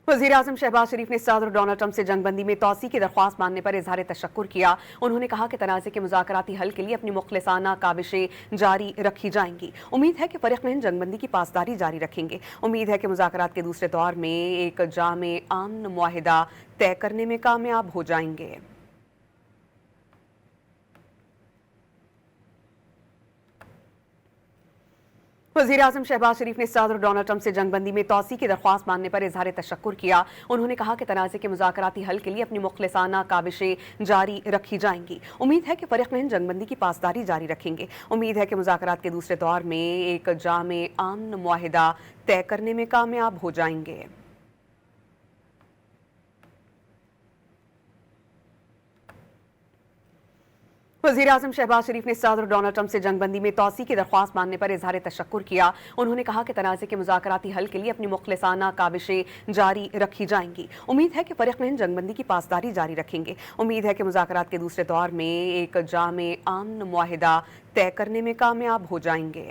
वज़ीर-ए-आज़म शहबाज शरीफ ने सदर डोनाल्ड ट्रंप से जंगबंदी में तौसी की दरख्वास्त मानने पर इज़हार तशक्कुर किया। उन्होंने कहा कि तनाज़े के मुज़ाकराती हल के लिए अपनी मुखलिसाना काविशें जारी रखी जाएंगी। उम्मीद है कि फ़रीक़ैन जंगबंदी की पासदारी जारी रखेंगे। उम्मीद है कि मुज़ाकरात के दूसरे दौर में एक जामे अमन मुआहिदा तय करने में कामयाब हो जाएंगे। वज़ीर-ए-आज़म शहबाज शरीफ ने सदर डोनाल्ड ट्रंप से जंगबंदी में तौसी की दरख्वास्त मानने पर इज़हार तशक्कुर किया। उन्होंने कहा कि तनाज़े के मुज़ाकराती हल के लिए अपनी मुखलिसाना काविशें जारी रखी जाएंगी। उम्मीद है कि फ़रीक़ैन जंगबंदी की पासदारी जारी रखेंगे। उम्मीद है कि मुज़ाकरात के दूसरे दौर में एक जामे अमन मुआहिदा तय करने में कामयाब हो जाएंगे। वज़ीर-ए-आज़म शहबाज शरीफ ने सदर डोनाल्ड ट्रंप से जंगबंदी में तौसी की दरख्वास्त मानने पर इज़हार तशक्कुर किया। उन्होंने कहा कि तनाज़े के मुज़ाकराती हल के लिए अपनी मुखलिसाना काविशें जारी रखी जाएंगी। उम्मीद है कि फ़रीक़ैन जंगबंदी की पासदारी जारी रखेंगे। उम्मीद है कि मुज़ाकरात के दूसरे दौर में एक जामे अमन मुआहिदा तय करने में कामयाब हो जाएंगे।